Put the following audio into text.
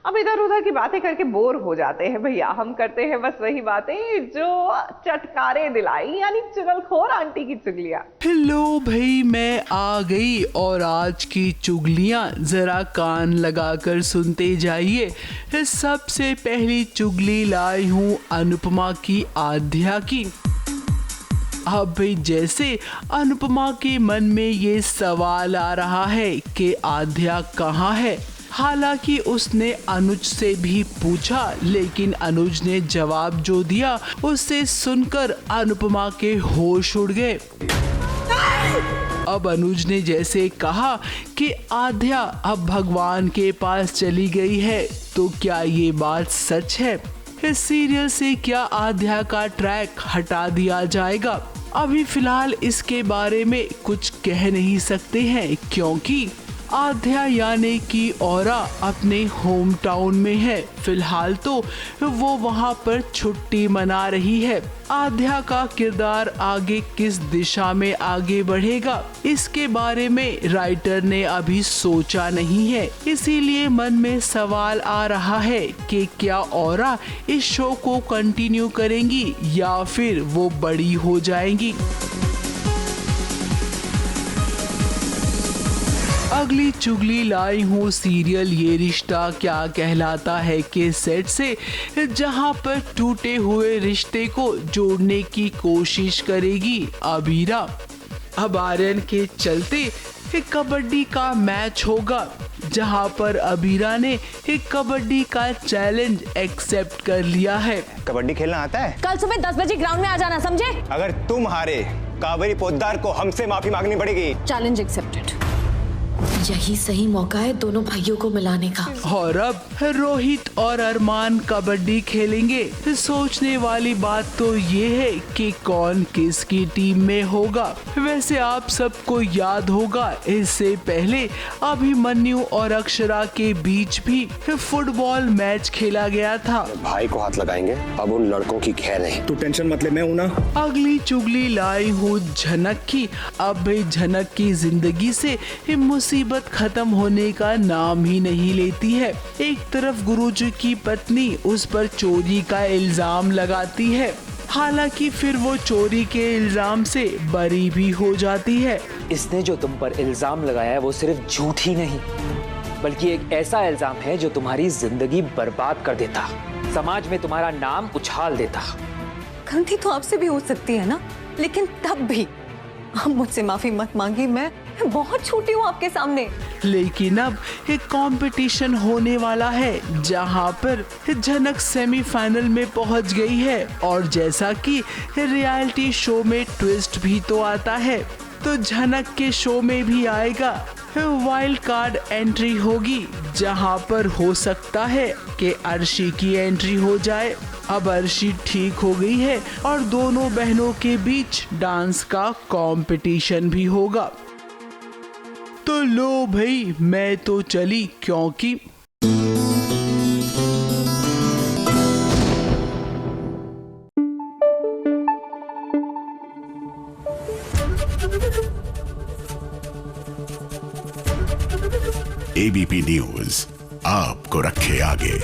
अब इधर उधर की बातें करके बोर हो जाते हैं भैया। हम करते हैं बस वही बातें जो चटकारे दिलाई, यानी चुगलखोर आंटी की चुगलियां। हेलो भाई, मैं आ गई और आज की चुगलियां जरा कान लगाकर सुनते जाइए। सबसे पहली चुगली लाई हूँ अनुपमा की आध्या की। अब भाई जैसे अनुपमा के मन में ये सवाल आ रहा है कि आध्या कहाँ है। हालांकि उसने अनुज से भी पूछा, लेकिन अनुज ने जवाब जो दिया उससे सुनकर अनुपमा के होश उड़ गए। अब अनुज ने जैसे कहा कि आध्या अब भगवान के पास चली गई है, तो क्या ये बात सच है? इस सीरियल से क्या आध्या का ट्रैक हटा दिया जाएगा? अभी फिलहाल इसके बारे में कुछ कह नहीं सकते हैं, क्योंकि आध्या यानी कि औरा अपने होम टाउन में है। फिलहाल तो वो वहाँ पर छुट्टी मना रही है। आध्या का किरदार आगे किस दिशा में आगे बढ़ेगा, इसके बारे में राइटर ने अभी सोचा नहीं है। इसीलिए मन में सवाल आ रहा है कि क्या औरा इस शो को कंटिन्यू करेंगी या फिर वो बड़ी हो जाएंगी। अगली चुगली लाई हूँ सीरियल ये रिश्ता क्या कहलाता है के सेट से, जहाँ पर टूटे हुए रिश्ते को जोड़ने की कोशिश करेगी अबीरा। अब आर्यन के चलते एक कबड्डी का मैच होगा, जहाँ पर अबीरा ने एक कबड्डी का चैलेंज एक्सेप्ट कर लिया है। कबड्डी खेलना आता है? कल सुबह 10 बजे ग्राउंड में आ जाना, समझे? अगर तुम हारे, कावेरी पोद्दार को हमसे माफी मांगनी पड़ेगी। Challenge accepted. यही सही मौका है दोनों भाइयों को मिलाने का। और अब रोहित और अरमान कबड्डी खेलेंगे। सोचने वाली बात तो ये है कि कौन किसकी टीम में होगा। वैसे आप सबको याद होगा, इससे पहले अभिमन्यु और अक्षरा के बीच भी फुटबॉल मैच खेला गया था। भाई को हाथ लगाएंगे, अब उन लड़कों की खैर है। तू टेंशन मत ले, मैं हूं ना। अगली चुगली लाई हूँ झनक की। अब भाई झनक की जिंदगी से मुसीबत खत्म होने का नाम ही नहीं लेती है। एक तरफ गुरुजी की पत्नी उस पर चोरी का इल्जाम लगाती है, हालांकि फिर वो चोरी के इल्जाम से बरी भी हो जाती है। इसने जो तुम पर इल्जाम लगाया है वो सिर्फ झूठ ही नहीं, बल्कि एक ऐसा इल्जाम है जो तुम्हारी जिंदगी बर्बाद कर देता, समाज में तुम्हारा नाम उछाल देता। गलती तो आपसे भी हो सकती है ना, लेकिन तब भी आप मुझसे माफी मत मांगी। मैं बहुत छोटी हूँ आपके सामने। लेकिन अब एक कंपटीशन होने वाला है, जहां पर झनक सेमीफाइनल में पहुंच गई है। और जैसा कि रियलिटी शो में ट्विस्ट भी तो आता है, तो झनक के शो में भी आएगा। वाइल्ड कार्ड एंट्री होगी, जहां पर हो सकता है कि अर्शी की एंट्री हो जाए। अब अर्शी ठीक हो गई है और दोनों बहनों के बीच डांस का कंपटीशन भी होगा। तो लो भाई, मैं तो चली, क्योंकि एबीपी न्यूज आपको रखे आगे।